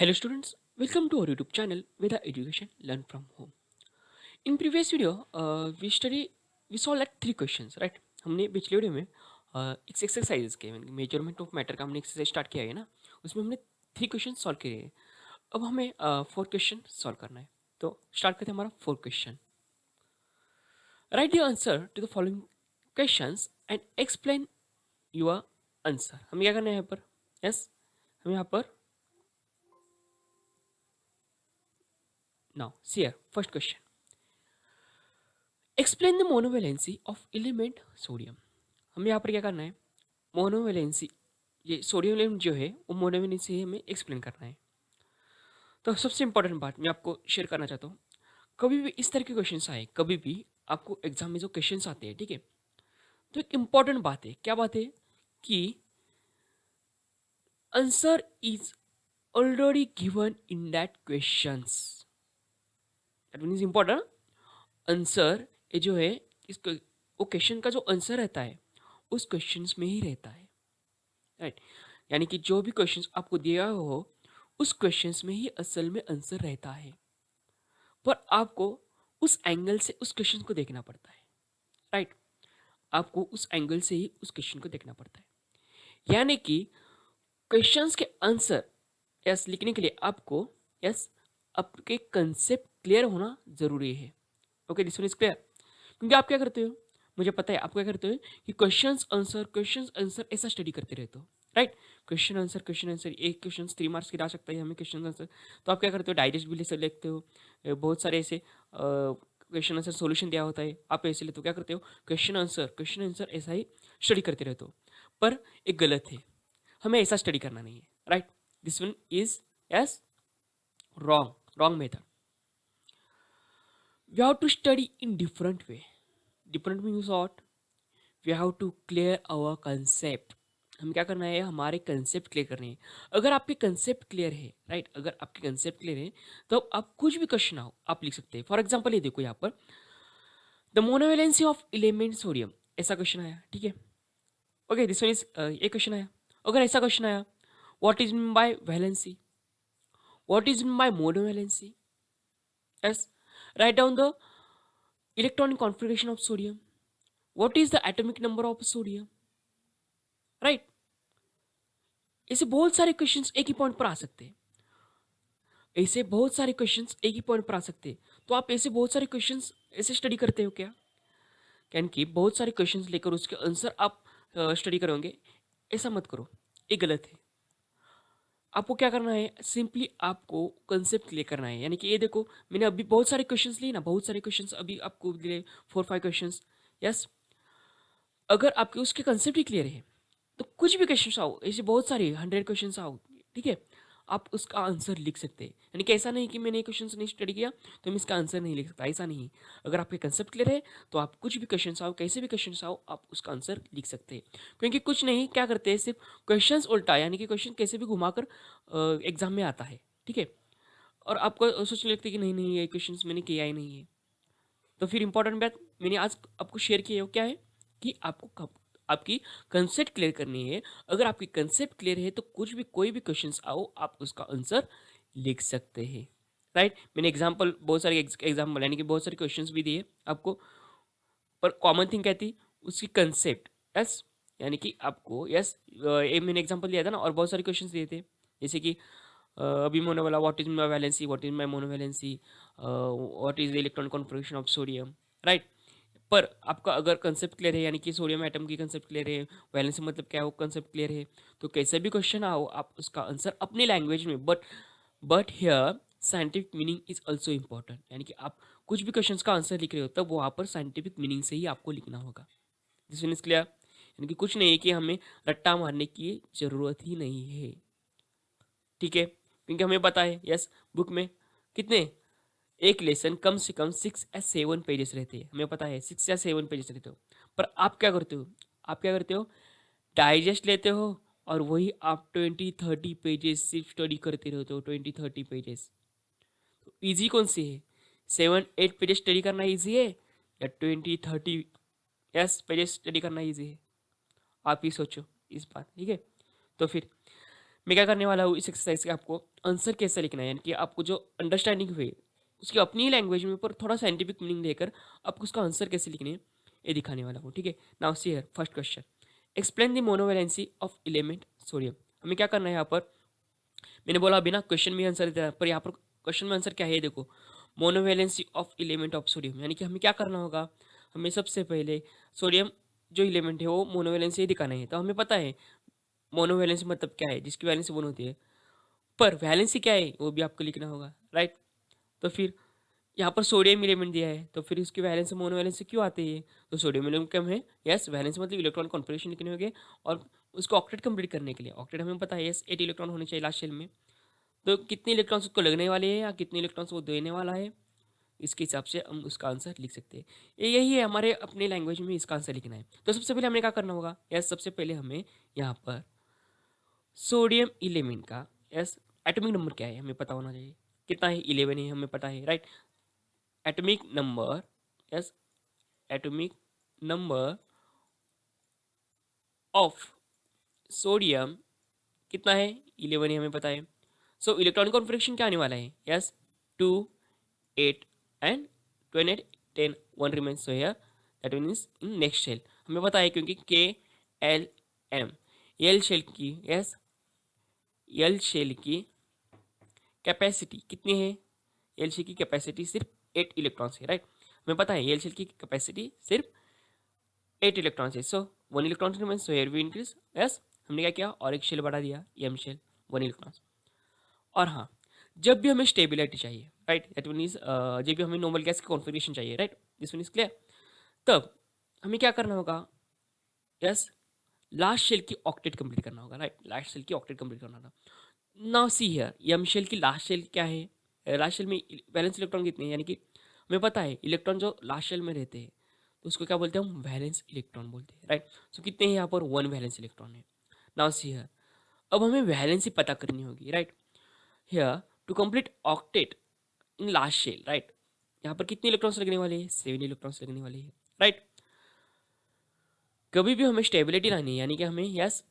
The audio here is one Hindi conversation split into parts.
Hello students, welcome to our YouTube channel Veda Education Learn from Home. In previous video, we saw like three questions, right? हमने पिछले वीडियो में एक एक्सरसाइज के मेजरमेंट ऑफ मैटर का हमने एक्सरसाइज स्टार्ट किया है ना, उसमें हमने थ्री क्वेश्चन सॉल्व किए हैं. अब हमें फोर क्वेश्चन सॉल्व करना है. तो स्टार्ट करते हैं हमारा four question. Write the answer to the following questions and explain your answer. हमें क्या करना है यहाँ पर? यस, हम यहाँ पर now see here first question. Explain the monovalency of element sodium. हमें यहाँ पर क्या करना है? मोनोवेलेंसी, ये सोडियम एलिमेंट जो है वो मोनोवेलेंसी हमें एक्सप्लेन करना है. तो सबसे इंपॉर्टेंट बात मैं आपको शेयर करना चाहता हूँ. कभी भी इस तरह के क्वेश्चंस आए, कभी भी आपको एग्जाम में जो क्वेश्चंस आते हैं, ठीक है, तो एक इंपॉर्टेंट बात है. क्या बात है? कि answer is already given in that questions. That means important. Answer ये जो है, इसको वो क्वेश्चन का जो आंसर रहता है उस क्वेश्चंस में ही रहता है, राइट? यानी कि जो भी क्वेश्चंस आपको दिया हो उस क्वेश्चंस में ही असल में आंसर रहता है, पर आपको उस एंगल से उस क्वेश्चन को देखना पड़ता है, राइट? आपको उस एंगल से ही उस क्वेश्चन को देखना पड़ता है. यानी कि क्वेश्चंस के आंसर यस लिखने के लिए आपको यस आपके कंसेप्ट क्लियर होना जरूरी है. Okay, this one is clear. क्योंकि आप क्या करते हो, मुझे पता है आप क्या करते हो कि क्वेश्चंस आंसर ऐसा स्टडी करते रहते हो, राइट? क्वेश्चन आंसर एक क्वेश्चन 3 मार्क्स की आ सकता है हमें क्वेश्चन आंसर. तो आप क्या करते हो? डाइजेस्ट भी ले लेते हो. बहुत सारे ऐसे क्वेश्चन आंसर सॉल्यूशन दिया होता है, आप ऐसे लेते हो. क्या करते हो? क्वेश्चन आंसर ऐसा ही स्टडी करते रहते हो. पर एक गलत है, हमें ऐसा स्टडी करना नहीं है, right? This one is yes wrong method. We have to study in different way. Different means what? We have to clear our concept. हम क्या करना है? हमारे कंसेप्ट क्लियर करने हैं. अगर आपके कंसेप्ट क्लियर है, राइट, अगर आपके कंसेप्ट क्लियर है तो आप कुछ भी क्वेश्चन आओ आप लिख सकते हैं. फॉर एग्जाम्पल ये देखो यहाँ पर, the monovalency of element sodium, ऐसा क्वेश्चन आया, ठीक है. ओके, दिस वन इज ये क्वेश्चन आया. अगर ऐसा क्वेश्चन आया, what is mean by valency, what is mean by monovalency, yes, write down the electronic configuration of sodium, what is the atomic number of sodium, right? ऐसे बहुत सारे क्वेश्चंस एक ही पॉइंट पर आ सकते हैं. ऐसे बहुत सारे क्वेश्चंस एक ही पॉइंट पर आ सकते हैं. तो आप ऐसे बहुत सारे क्वेश्चंस ऐसे स्टडी करते हो क्या? कैन की बहुत सारे क्वेश्चंस लेकर उसके आंसर आप स्टडी करोगे, ऐसा मत करो, ये गलत है. आपको क्या करना है? सिंपली आपको कंसेप्ट क्लियर करना है. यानी कि ये देखो, मैंने अभी बहुत सारे क्वेश्चंस लिए ना, बहुत सारे क्वेश्चंस अभी आपको दिए, 4-5 क्वेश्चंस. यस, अगर आपके उसके कंसेप्ट ही क्लियर है तो कुछ भी क्वेश्चन आओ, ऐसे बहुत सारे 100 क्वेश्चन आओ, ठीक है, आप उसका आंसर लिख सकते हैं. यानी कि ऐसा नहीं कि मैंने क्वेश्चन नहीं स्टडी किया तो मैं इसका आंसर नहीं लिख सकता, ऐसा नहीं. अगर आपके कंसेप्ट क्लियर है तो आप कुछ भी क्वेश्चन आओ, कैसे भी क्वेश्चन आओ, आप उसका आंसर लिख सकते हैं. क्योंकि कुछ नहीं, क्या करते हैं, सिर्फ क्वेश्चन उल्टा, यानी कि क्वेश्चन कैसे भी घुमाकर एग्जाम में आता है, ठीक है, और आपको सोचने लगते हैं कि नहीं नहीं ये क्वेश्चन मैंने किया ही नहीं है. तो फिर इंपॉर्टेंट बात मैंने आज आपको शेयर की है, वो क्या है कि आपको कब आपकी कंसेप्ट क्लियर करनी है. अगर आपकी कंसेप्ट क्लियर है तो कुछ भी कोई भी क्वेश्चंस आओ आप उसका आंसर लिख सकते हैं, राइट? मैंने एग्जांपल बहुत सारे एग्जांपल यानी कि बहुत सारे क्वेश्चंस भी दिए आपको, पर कॉमन थिंग क्या थी? उसकी कंसेप्ट. यस, यानी कि आपको यस ये मैंने एग्जांपल दिया था ना, और बहुत सारे क्वेश्चंस दिए थे, जैसे कि अभी मैंने बोला what is my valency, what is my monovalency, what is the electron configuration of sodium, right? पर आपका अगर कंसेप्ट क्लियर है, यानी कि सोडियम एटम की कंसेप्ट क्लियर है, वैलेंसी मतलब क्या है वो कंसेप्ट क्लियर है, तो कैसे भी क्वेश्चन आओ आप उसका आंसर अपनी लैंग्वेज में, but here scientific meaning is also important. यानी कि आप कुछ भी क्वेश्चन का आंसर लिख रहे हो तब वहाँ पर साइंटिफिक मीनिंग से ही आपको लिखना होगा. This one is clear. यानी कि कुछ नहीं है कि हमें रट्टा मारने की जरूरत ही नहीं है, ठीक है, क्योंकि हमें पता है यस बुक में कितने एक लेसन कम से कम 6 या 7 पेजेस रहते हैं. हमें पता है 6 या 7 पेजेस रहते हो. पर आप क्या करते हो? आप क्या करते हो? डाइजेस्ट लेते हो और वही आप 20-30 पेजेस सिर्फ स्टडी करते रहते हो. 20-30 पेजेस. तो ईजी कौन सी है? 7-8 पेजेस स्टडी करना ईजी है या 20-30 यस पेजेस स्टडी करना ईजी है? आप ही सोचो इस बात, ठीक है. तो फिर मैं क्या करने वाला हूँ इस एक्सरसाइज का, आपको आंसर कैसे लिखना है, यानी कि आपको जो अंडरस्टैंडिंग हुई उसकी अपनी लैंग्वेज में पर थोड़ा साइंटिफिक मीनिंग देकर आपको उसका आंसर कैसे लिखने है ये दिखाने वाला हूँ, ठीक है। Now see here first question, explain the monovalency of element sodium. हमें क्या करना है यहाँ पर, मैंने बोला अभी ना क्वेश्चन में आंसर देता है, पर यहाँ पर क्वेश्चन में आंसर क्या है, देखो मोनोवैलेंसी ऑफ एलिमेंट ऑफ सोडियम, यानी कि हमें क्या करना होगा, हमें सबसे पहले सोडियम जो एलिमेंट है वो मोनोवैलेंसी दिखाना है। तो हमें पता है मोनोवैलेंसी मतलब क्या है, जिसकी वैलेंसी वन होती है, पर वैलेंसी क्या है वो भी आपको लिखना होगा, राइट। तो फिर यहाँ पर सोडियम एलिमेंट दिया है, तो फिर इसकी वैलेंसी मोनोवैलेंसी क्यों आती है, तो सोडियम एलिमेंट कम है, यस वैलेंसी मतलब इलेक्ट्रॉन कॉन्फिगरेशन लिखने होंगे, और उसको ऑक्टेट कंप्लीट करने के लिए ऑक्टेट हमें पता है यस 8 इलेक्ट्रॉन होने चाहिए लास्ट शेल में। तो कितने इलेक्ट्रॉन्स उसको लगने वाले हैं या कितने इलेक्ट्रॉन्स वो देने वाला है, इसके हिसाब से हम उसका आंसर लिख सकते हैं। यही है हमारे अपने लैंग्वेज में इसका आंसर लिखना है। तो सबसे पहले हमें क्या करना होगा, यस सबसे पहले हमें यहाँ पर सोडियम एलिमेंट का यस एटॉमिक नंबर क्या है हमें पता होना चाहिए, कितना है 11 है हमें पता है, right. Atomic number, yes atomic number of sodium कितना है, 11 है हमें पता है। सो इलेक्ट्रॉनिक कॉन्फिगरेशन क्या आने वाला है, यस 2 8 एंड 28 10 1 remains, so here that means in next shell हमें पता है, क्योंकि K L M L shell की, यस एल शेल की कैपेसिटी कितनी है, एल शेल की कैपेसिटी सिर्फ 8 इलेक्ट्रॉन्स है, राइट। हमें पता है एल शेल की कैपेसिटी सिर्फ 8 इलेक्ट्रॉन्स है, so 1 electron remains, so here we increase, yes हमने क्या किया और एक शेल बढ़ा दिया एम शेल 1 इलेक्ट्रॉन्स। और हाँ, जब भी हमें स्टेबिलिटी चाहिए, राइट, दैट मीन्स जब भी हमें नॉर्मल गैस की कॉन्फिगरेशन चाहिए, right, this one is clear, तब हमें क्या करना होगा, यस लास्ट शेल की ऑक्टेट कंप्लीट करना होगा, राइट, लास्ट शेल की ऑक्टेट कंप्लीट करना होगा। Now see here M shell की लास्ट शेल क्या है, लास्ट शेल में वैलेंस इलेक्ट्रॉन कितने हैं, यानी कि हमें पता है इलेक्ट्रॉन जो लास्ट शेल में रहते हैं तो उसको क्या बोलते हैं हम, वैलेंस इलेक्ट्रॉन बोलते हैं, राइट। सो कितने हैं यहाँ पर, 1 वैलेंस इलेक्ट्रॉन है। नाउ सी हियर अब हमें वैलेंसी पता करनी होगी, right. Here to complete octet in last shell, right, यहाँ पर कितने इलेक्ट्रॉन्स लगने वाले हैं, 7 इलेक्ट्रॉन्स लगने वाले हैं, राइट। कभी भी हमें स्टेबिलिटी लानी है, यानी कि हमें यस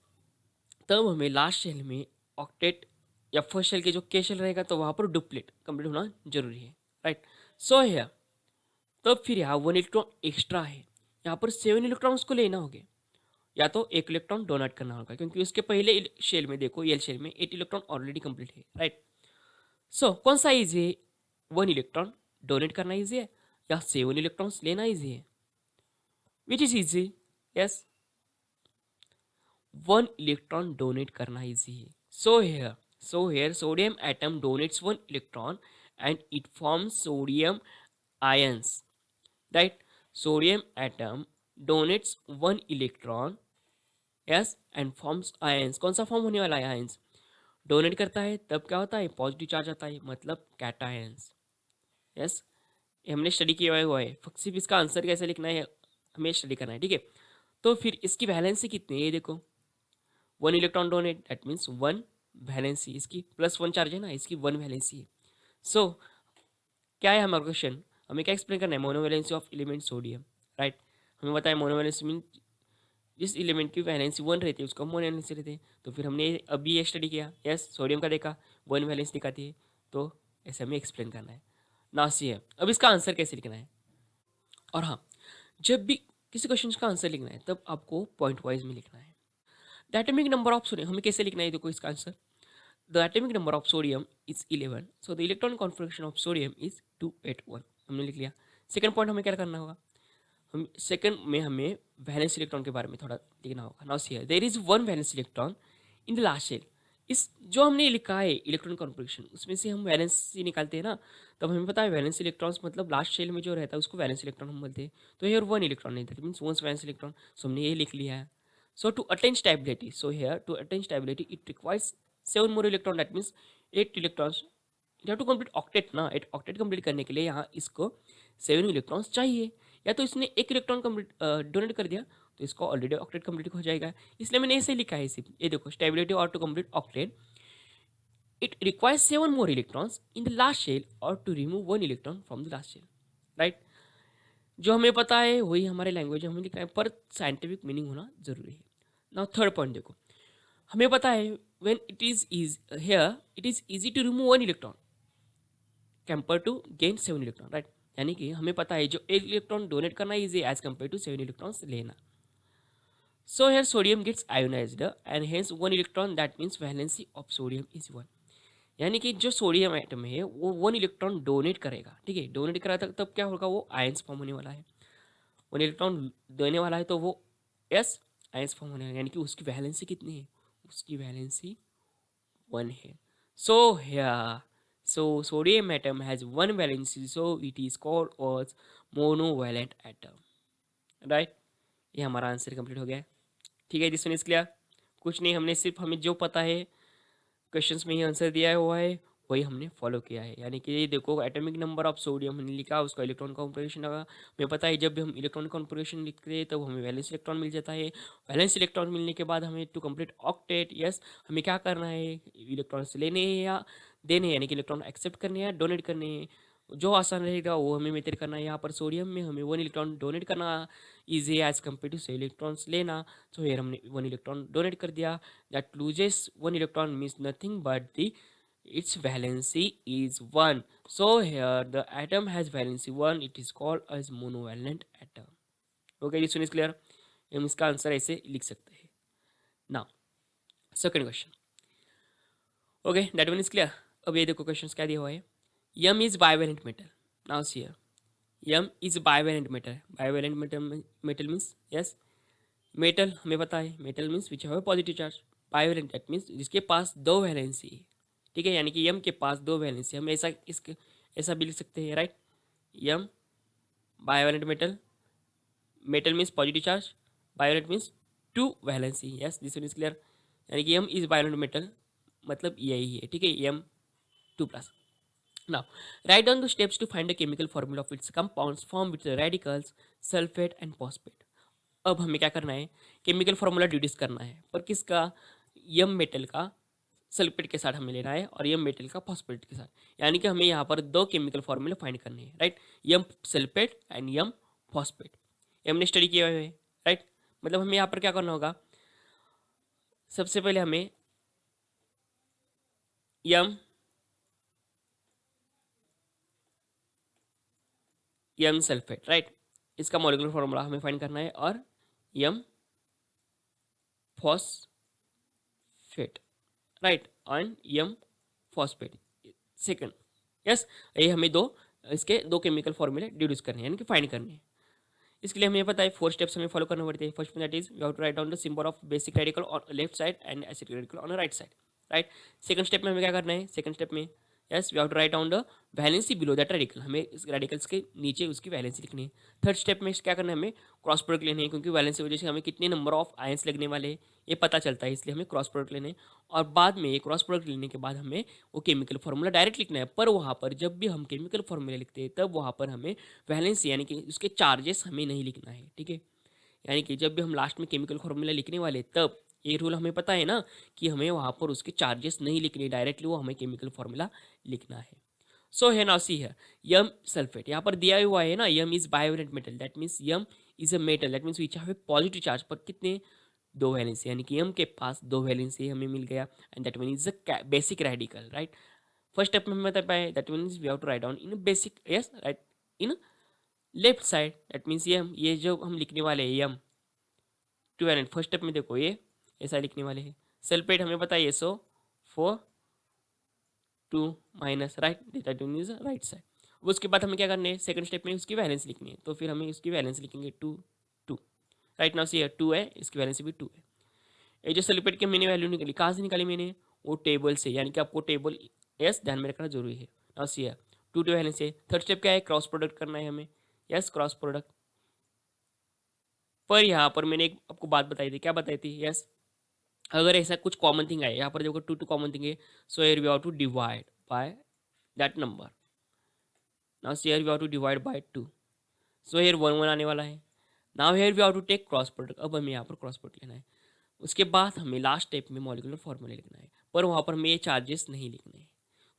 तब हमें लास्ट शेल में ऑक्टेट या फर्स्ट शेल के जो के शेल रहेगा तो वहाँ पर डुप्लेट कंप्लीट होना जरूरी है, राइट। सो है तब फिर यहाँ 1 इलेक्ट्रॉन एक्स्ट्रा है, यहाँ पर 7 इलेक्ट्रॉन उसको लेना होगा, या तो 1 इलेक्ट्रॉन डोनेट करना होगा, क्योंकि उसके पहले शेल में देखो एल शेल में 8 इलेक्ट्रॉन ऑलरेडी कंप्लीट है, राइट। सो कौन सा ईजी है, 1 इलेक्ट्रॉन डोनेट करना ईजी है या 7 इलेक्ट्रॉन्स लेना ईजी है, which is easy, yes 1 electron donate करना ईजी है। So here sodium atom donates 1 electron and it forms sodium ions, right. Sodium atom donates 1 electron, yes and forms ions, कौन सा फॉर्म होने वाला है आयंस, डोनेट करता है तब क्या होता है पॉजिटिव चार्ज आता है, मतलब कैटायंस, यस ये हमने स्टडी किया हुआ है, सिर्फ इसका आंसर कैसे लिखना है हमें स्टडी करना है, ठीक है। तो फिर इसकी वैलेंसी कितनी है ये देखो, 1 electron donate that means 1 valency, इसकी +1 चार्ज है ना, इसकी 1 वैलेंसी है। सो क्या है हमारा क्वेश्चन, हमें क्या एक्सप्लेन करना है, मोनोवैलेंसी ऑफ एलिमेंट सोडियम, राइट। हमें बताया मोनोवैलेंसी मीन जिस एलिमेंट की वैलेंसी 1 रहती है उसको मोनोवैलेंसी रहती है, तो फिर हमने अभी ये स्टडी किया, यस सोडियम का देखा 1 वैलेंसी दिखाती है, तो ऐसे हमें एक्सप्लेन करना है। नासी है अब इसका आंसर कैसे लिखना है, और हाँ जब भी किसी क्वेश्चन का आंसर लिखना है तब आपको पॉइंट वाइज में लिखना है। The atomic number of sodium हमें कैसे लिखना है, देखो इसका answer, the atomic number of sodium is 11, so the electron configuration of sodium is 281, हमने लिख लिया। सेकंड पॉइंट हमें क्या करना होगा, हम सेकंड में हमें वैलेंस इलेक्ट्रॉन के बारे में थोड़ा लिखना होगा। Now see here there is 1 valence electron in the last shell, इस जो हमने लिखा है इलेक्ट्रॉन कॉन्फिगरेशन उसमें से हम वैलेंसी निकालते हैं ना, तब हमें पता है वैलेंस इलेक्ट्रॉन्स मतलब लास्ट शेल में जो रहता है उसको वैलेंस इलेक्ट्रॉन हम बोलते हैं। तो हियर 1 इलेक्ट्रॉन है that means 1 valence electron, so हमने ये लिख लिया है। So to attain stability, so here to attain stability it requires 7 more electron that means 8 electrons, you have to complete octet ना, 8 ऑक्टेट कंप्लीट करने के लिए यहाँ इसको 7 इलेक्ट्रॉन्स चाहिए, या तो इसने 1 इलेक्ट्रॉन कंप्लीट डोनेट कर दिया तो इसको ऑलरेडी ऑक्टेट कंप्लीट हो जाएगा, इसलिए मैंने ऐसे लिखा है सिर्फ, ये देखो स्टेबिलिटी और to complete octet it requires 7 more electrons in the last shell or to remove 1 electron from the last shell, right। जो हमें पता है वही हमारे लैंग्वेज में लिखा है, पर साइंटिफिक मीनिंग होना जरूरी है। नाउ थर्ड पॉइंट देखो, हमें पता है when it is here, it is easy to remove one electron compare to gain 7 electron, right. यानी कि हमें पता है जो 8 इलेक्ट्रॉन डोनेट करना इजी है एज कंपेयर टू 7 इलेक्ट्रॉन्स लेना। So here sodium gets ionized and hence 1 electron, that means valency of sodium is 1। यानी कि जो सोडियम एटम है वो 1 इलेक्ट्रॉन डोनेट करेगा, ठीक है। डोनेट करा तब क्या होगा, वो आयंस फॉर्म होने वाला है। 1 इलेक्ट्रॉन देने वाला है तो वो यस आयंस फॉर्म होने वाला है। यानी कि उसकी वैलेंसी कितनी है, उसकी वैलेंसी 1 है। So hair, so sodium atom has one valency, so it is called as monovalent atom, right। ये हमारा आंसर कंप्लीट हो गया है, ठीक है। This one is clear. कुछ नहीं, हमने सिर्फ हमें जो पता है क्वेश्चंस में ही आंसर दिया हुआ है वही हमने फॉलो किया है। यानी कि देखो एटॉमिक नंबर ऑफ सोडियम हमने लिखा, उसका इलेक्ट्रॉन कॉन्फिगरेशन लगा। हमें पता है जब भी हम इलेक्ट्रॉन कॉन्फिगरेशन लिखते हैं तब हमें वैलेंस इलेक्ट्रॉन मिल जाता है। वैलेंस इलेक्ट्रॉन मिलने के बाद हमें टू कंप्लीट ऑक्टेट, यस हमें क्या करना है, इलेक्ट्रॉन्स लेने हैं या देने हैं, यानी कि इलेक्ट्रॉन एक्सेप्ट करने हैं या डोनेट करने हैं। जो आसान रहेगा वो हमें मेथड करना है। यहाँ पर सोडियम में हमें 1 इलेक्ट्रॉन डोनेट करना ईजी है एज कम्पेयर टू 6 इलेक्ट्रॉन्स लेना। सो हेयर हमने 1 इलेक्ट्रॉन डोनेट कर दिया। That loses 1 electron means nothing but the its valency is 1. So here the atom has valency 1, it is called as monovalent atom. Okay, this one is clear। हम इसका आंसर ऐसे लिख सकते हैं। Now second question, okay that one is clear. अब ये देखो क्वेश्चन क्या दिया हुआ है, M is bivalent metal. Now see here, M is bivalent metal. Bivalent metal means yes metal, हमें पता है metal means which have a positive charge. Bivalent that means जिसके पास दो वैलेंसी है, ठीक है। यानी कि यम के पास दो वैलेंसी, हम ऐसा इसके ऐसा भी लिख सकते हैं, right. M bivalent metal, metal means positive charge, bivalent means two valency, yes this one is clear. यानी कि यम इज बाइवेलेंट मेटल मतलब यही है, ठीक है, यम 2+। Now, write down the steps to find the chemical formula of its compounds formed with the radicals, sulfate and phosphate। अब हमें क्या करना है, केमिकल फार्मूला डिड्यूस करना है, पर किसका, यम मेटल का सल्फेट के साथ हमें लेना है और यम मेटल का फॉस्फेट के साथ। यानी कि हमें यहाँ पर दो केमिकल फार्मूले फाइंड करने हैं, right. M sulphate and M phosphate, ये हमने स्टडी किया है, राइट। मतलब हमें यहाँ पर क्या करना होगा, सबसे पहले हमें यम सल्फेट, राइट, इसका मॉलिक्यूलर फार्मूला हमें फाइंड करना है, और M phosphate, right, and M phosphate second, yes. ये हमें इसके दो केमिकल फॉर्मूले डिड्यूस करने हैं, यानी कि फाइंड करने हैं। इसके लिए हमें पता है 4 स्टेप्स हमें फॉलो करने पड़ते हैं। First that is we have to write down the symbol of basic radical on left side and acidic radical on the right side, right. Second step में हमें क्या करना है, सेकंड स्टेप में yes we have to write down the valency below that radical, हमें इस रेडिकल्स के नीचे उसकी वैलेंसी लिखनी है। थर्ड स्टेप में क्या करना है, हमें क्रॉस प्रोडक्ट लेने हैं, क्योंकि वैलेंसी की वजह से हमें कितने नंबर ऑफ आयंस लगने वाले हैं ये पता चलता है, इसलिए हमें क्रॉस प्रोडक्ट लेने हैं। और बाद में ये क्रॉस प्रोडक्ट लेने के बाद हमें वो केमिकल फार्मूला डायरेक्ट लिखना है, पर वहाँ पर जब भी हम केमिकल फार्मूला लिखते हैं तब वहाँ पर हमें वैलेंसी यानी कि उसके चार्जेस हमें नहीं लिखना है, ठीक है। यानी कि जब भी हम लास्ट में केमिकल फार्मूला लिखने वाले तब ये रूल हमें पता है ना कि हमें वहाँ पर उसके चार्जेस नहीं लिखने, डायरेक्टली वो हमें केमिकल फार्मूला लिखना है। सो है नाउ सी है यम सल्फेट, यहाँ पर दिया हुआ है ना, M is bivalent metal, that means M is a metal, that means which have a positive charge, पर कितने, दो वैलेंसी, यानी कि यम के पास दो वैलेंसी हमें मिल गया, and that mean is a basic radical, right. First step में हमें बता पाए, that means we have to write down in basic, yes right, in left side, that means M, ये जो हम लिखने वाले हैं M two valent, first step में देखो ये ऐसा लिखने वाले हैं। सल्फेट हमें पता है ये सो 4 2 minus, right, that mean is right side. उसके बाद हमें क्या करना है, सेकंड स्टेप में उसकी वैलेंस लिखनी है, तो फिर हमें उसकी वैलेंस लिखेंगे 2 2, राइट। नाउ सी 2 है, इसकी वैलेंस भी 2 है। ये जो सल्फेट की मैंने वैल्यू निकाली, कहाँ से निकाली मैंने, वो टेबल से, यानी कि आपको टेबल यस ध्यान में रखना जरूरी है। नाउ सी 2 2 वैलेंस है। थर्ड स्टेप क्या है, क्रॉस प्रोडक्ट करना है हमें, यस क्रॉस प्रोडक्ट। पर यहाँ पर मैंने एक आपको बात बताई थी, क्या बताई थी, यस अगर ऐसा कुछ कॉमन थिंग है यहाँ पर, देखो 2 2 कॉमन थिंग है, so here we have to divide by that number. Now here we have to divide by 2, so here 1 1 आने वाला है। Now here we have to take cross product, अब हमें यहाँ पर क्रॉस प्रोडक्ट लेना है। उसके बाद हमें लास्ट स्टेप में मॉलिक्यूलर फॉर्मूला लिखना है, पर वहाँ पर हमें ये चार्जेस नहीं लिखने हैं।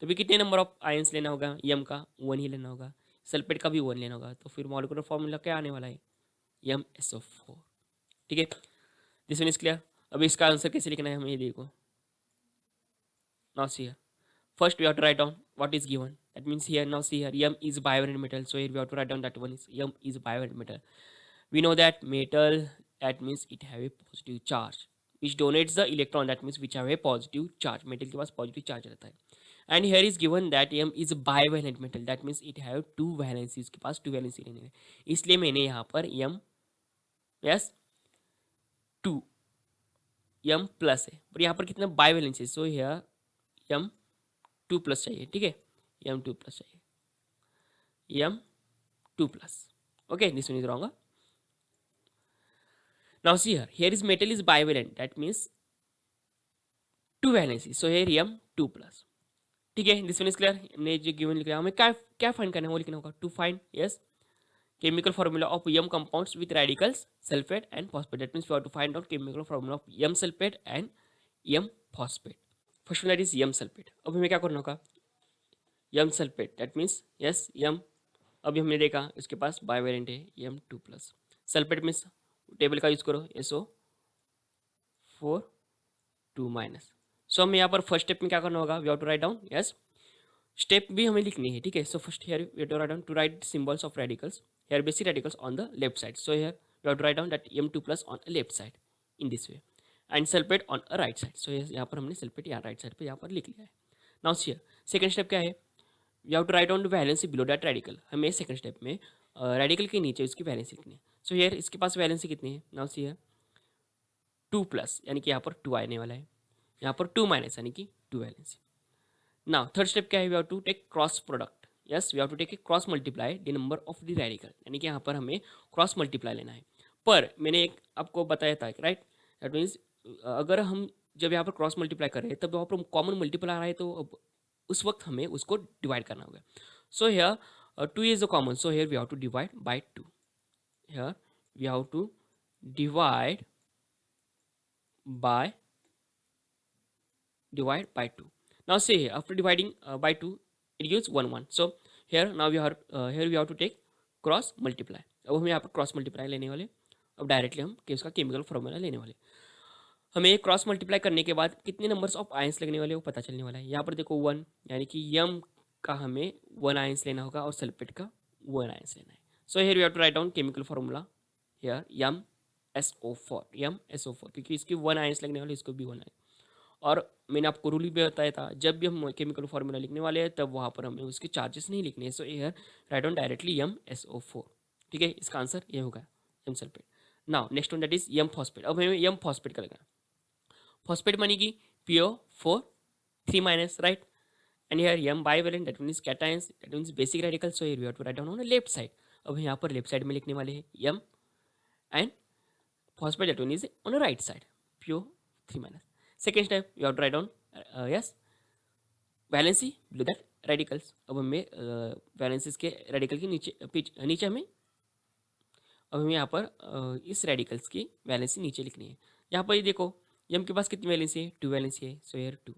तो भी कितने नंबर ऑफ आयंस लेना होगा, यम का 1 ही लेना होगा, सल्फेट का भी 1 लेना होगा, तो फिर मॉलिक्यूलर फॉर्मूला क्या आने वाला है, MsO4, ठीक है। This one is clear. अब इसका आंसर कैसे लिखना है हमें ये देखो, Now see here. First we have to write down what is given. That means here, now see here, M is bivalent metal. So here we have to write down that one is M is bivalent metal. We know that metal, that means it have a positive charge which donates the electron, that means which have a positive charge. Metal के पास पॉजिटिव चार्ज रहता है. And here is given that M is bivalent metal, that means it have two valency, इसके पास टू वैलेंसी रहने हैं. इसलिए मैंने यहाँ पर M yes two M plus है, पर यहाँ पर कितना bivalency, so here M two plus चाहिए. ठीक है, एम टू प्लस चाहिए, M two plus. Okay, this one is wrong. Now see here, here is metal is bivalent, that means two valency. So here m 2 plus. ठीक है, दिस वन इज क्लियर. हमने जो गिवन लिख रहा है, हमें क्या क्या फाइंड करना है, वो लिखना होगा. To find yes chemical formula of m compounds with radicals sulfate and phosphate. That means we have to find out chemical formula of m sulfate and m phosphate. First one that is m sulfate. अब हमें क्या करना होगा, m sulfate, that means yes m, अभी हमने देखा इसके पास बाइवेलेंट है m 2 plus. Sulphate means table का यूज करो, SO4 2 माइनस. सो हमें यहाँ पर फर्स्ट स्टेप में क्या करना होगा, we have to write down yes step भी हमें लिखनी है. ठीक है, so first here we have to write down to write symbols of radicals. Here basic radicals on the left side. So here we have to write down that m2 plus on left side in this way and sulphate on a right side. सो यहाँ पर हमने सल्फेट यहाँ राइट साइड पे यहाँ पर लिख लिया है. नाउ हियर सेकंड स्टेप क्या है, we have to write down the valency below that radical. हमें सेकंड स्टेप में रेडिकल के नीचे उसकी वैलेंसी लिखनी है. सो हियर इसके पास वैलेंसी कितनी है, नाउ हियर 2 प्लस, यानी कि यहाँ पर 2 आने वाला है, यहाँ पर 2 माइनस यानी कि 2 वैलेंसी. नाउ थर्ड स्टेप क्या है, we have to take cross product. Yes, we have to take a cross multiply the number of the radical, यानी कि यहाँ पर हमें क्रॉस मल्टीप्लाई लेना है. पर मैंने एक आपको बताया था राइट, दैट मीन्स अगर हम जब यहाँ पर क्रॉस मल्टीप्लाई कर रहे हैं तब वहाँ पर कॉमन मल्टीप्लाई आ रहा है, तो उस वक्त हमें उसको डिवाइड करना होगा. So here 2 is the common, so here we have to divide by 2. Here we have to divide by 2. Now say after dividing by 2 it gives 1 1. So here now here we have to take cross multiply. अब हम यहाँ पर क्रॉस मल्टीप्लाई लेने वाले, अब डायरेक्टली हम उसका केमिकल फॉर्मूला लेने वाले. हमें क्रॉस मल्टीप्लाई करने के बाद कितने नंबर्स ऑफ आयंस लगने वाले वो पता चलने वाला है. यहाँ पर देखो 1, यानी कि यम का हमें 1 आयंस लेना होगा और सल्फेट का 1 आयंस लेना है. So here we have to write down chemical formula here M SO4, क्योंकि इसकी 1 आयंस लगने वाले, इसको भी 1 आयंस. और मैंने आपको रूल भी बताया था, जब भी हम केमिकल फॉर्मूला लिखने वाले हैं तब वहाँ पर हमें उसके चार्जेस नहीं लिखने हैं. So here write down directly MSO4. ठीक है, इसका आंसर ये होगा M sulphate. Now next one that is M phosphate. अब हमें एम फॉस्फेट का लगना. फॉस्फेट मानी कि PO4 3 minus right, and here M bivalent, that means cations, that means basic radical. So here we have to write down on the left side. अब यहाँ पर लेफ्ट साइड में लिखने वाले हैं M and phosphate, that one is on the right side, PO3 minus. Second step you have to write down yes valency below that radicals. अब हमें वैलेंसीज के रेडिकल के नीचे हमें अब हमें यहाँ पर इस रेडिकल्स की वैलेंसी नीचे लिखनी है. यहाँ पर ये देखो एम के पास कितनी वैलेंसी है, 2 वैलेंसी है. So here 2.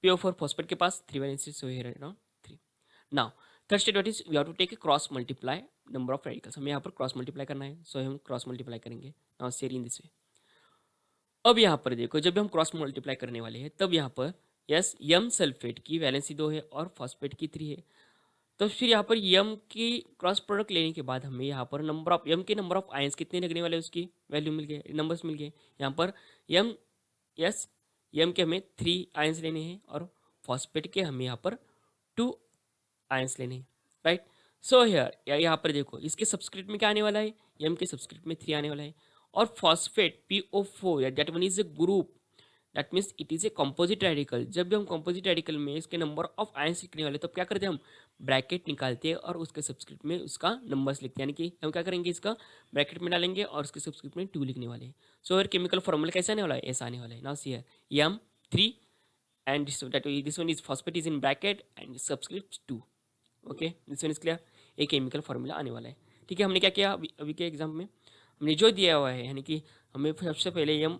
PO4 फॉस्फेट के पास 3 valency, so here write down 3. Now third step is we have to take a cross multiply number of radicals. हमें यहाँ पर क्रॉस मल्टीप्लाई करना है, सो हम क्रॉस मल्टीप्लाई करेंगे. Now share in this way. अब यहाँ पर देखो जब हम क्रॉस मल्टीप्लाई करने वाले हैं तब यहाँ पर यस यम सल्फेट की वैलेंसी 2 है और फॉस्फेट की 3 है. तो फिर यहाँ पर यम की क्रॉस प्रोडक्ट लेने के बाद हमें यहाँ पर नंबर ऑफ यम के नंबर ऑफ आयंस कितने लगने वाले, उसकी वैल्यू मिल गए, नंबर्स मिल गए. यहाँ पर यम यस यम के हमें 3 आयंस लेने हैं और फॉस्फेट के हमें यहाँ पर 2 आयंस लेने हैं राइट. सो हियर यहाँ पर देखो इसके सब्सक्रिप्ट में क्या आने वाला है, एम के सब्सक्रिप्ट में 3 आने वाला है. और phosphate PO4 that one is a group, that means it is a composite radical. जब भी हम कंपोजिट रेडिकल में इसके नंबर ऑफ आयंस लिखने वाले तो क्या करते हैं, हम ब्रैकेट निकालते हैं और उसके सब्सक्रिप्ट में उसका नंबर्स लिखते हैं. यानी कि हम क्या करेंगे, इसका ब्रैकेट में डालेंगे और उसके सब्सक्रिप्ट में 2 लिखने वाले हैं. सो हियर केमिकल फॉर्मूला कैसे आने वाला है, ऐसा आने वाला है. Now see here M3 and this one is phosphate is in bracket and subscript 2. Okay, this one is clear. एक केमिकल फॉर्मूला आने वाला है. ठीक है, हमने क्या किया अभी के एग्जाम में हमने जो दिया हुआ है, यानी कि हमें सबसे पहले एम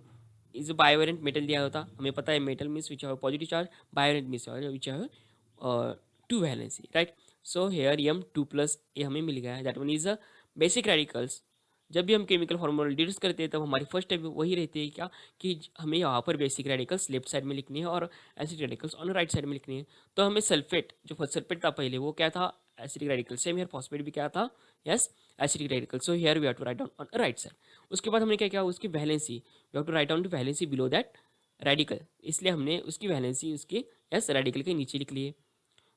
इज बायोवेलेंट मेटल दिया होता. हमें पता है metal means which have positive charge, bivalent means which have 2 valency right. So here M2 plus ये हमें मिल गया है, that one is a basic radicals जब भी हम केमिकल फॉर्मूला डिस्कस करते हैं तब हमारी फर्स्ट स्टेप वही रहती है क्या कि हमें यहाँ पर बेसिक रेडिकल्स लेफ्ट साइड में लिखनी है और acidic radicals on right side में लिखनी है। तो हमें सल्फेट जो सल्फेट था पहले वो क्या था, acidic radical. Same here phosphate भी क्या था, yes acidic radical. So here we have to write down on right side. उसके बाद हमने क्या किया, उसकी valency we have to write down to valency below that radical, इसलिए हमने उसकी वैलेंसी उसके यस रेडिकल के नीचे लिख लिए।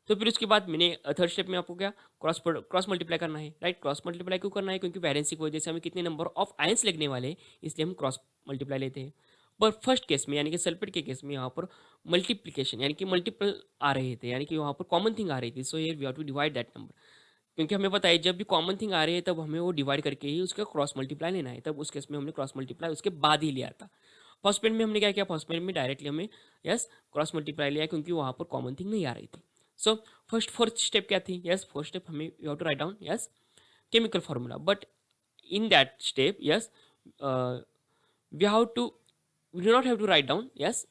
तो फिर उसके बाद मैंने थर्ड स्टेप में आपको क्या क्रॉस मल्टीप्लाई करना है, राइट। क्रॉस मल्टीप्लाई क्यों करना है, क्योंकि वैलेंसी की वजह से हमें कितने नंबर ऑफ आयंस लगने वाले हैं, इसलिए हम क्रॉस मल्टीप्लाई लेते हैं। पर फर्स्ट केस में यानी कि सल्फेट के केस में यहाँ पर मल्टीप्लिकेशन यानी कि मल्टीपल आ रहे थे, यानी कि वहाँ पर कॉमन थिंग आ रही थी। So here we have to divide that number, क्योंकि हमें पता है जब भी कॉमन थिंग आ रही है तब हमें वो डिवाइड करके ही उसका क्रॉस मल्टीप्लाई लेना है। तब उस केस में हमने क्रॉस मल्टीप्लाई उसके बाद ही लिया था। फर्स्ट पॉइंट में हमने क्या किया, फर्स्ट पॉइंट में डायरेक्टली हमें यस क्रॉस मल्टीप्लाई लिया, क्योंकि वहाँ पर कॉमन थिंग नहीं आ रही थी। सो फोर्थ स्टेप क्या थी, यस फोर्थ स्टेप हमें you have to write down yes chemical formula. But in that step yes we have to we do not have to write down yes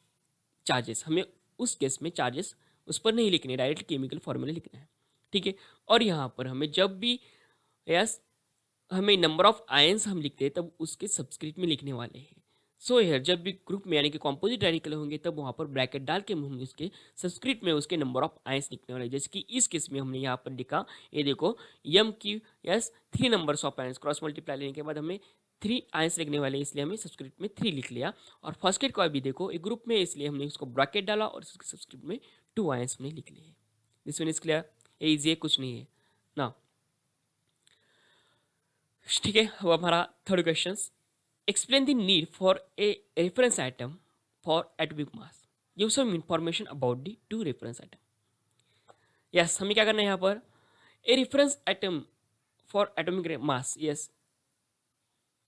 charges. हमें उस केस में चार्जेस उस पर नहीं लिखने, डायरेक्ट केमिकल फॉर्मूला लिखना है, ठीक है। और यहाँ पर हमें जब भी यस हमें नंबर ऑफ आयंस हम लिखते हैं तब उसके सब्सक्रिप्ट में लिखने वाले हैं। सो हियर जब भी ग्रुप में यानी कि कॉम्पोजिट रेडिकल होंगे तब वहाँ पर ब्रैकेट डाल के हम उसके सब्सक्रिप्ट में उसके नंबर ऑफ आयंस लिखने वाले हैं। जैसे कि इस केस में हमने यहाँ पर लिखा, ये देखो यम की yes 3 numbers of ions, cross multiply लेने के बाद हमें 3 आयंस लिखने वाले हैं, इसलिए हमें सब्सक्रिप्ट में 3 लिख लिया। और फर्स्ट एड को भी देखो एक ग्रुप में, इसलिए हमने उसको ब्रैकेट डाला और उसके सब्सक्रिप्ट में 2 आयंस हमने लिख लिए। दिस वन इज क्लियर, ये इजी है, कुछ नहीं है ना, ठीक है। अब हमारा third question, explain the need for a reference item for atomic mass, give some information about the two reference item. Yes हमें क्या करना है यहाँ पर, a reference item for atomic mass, yes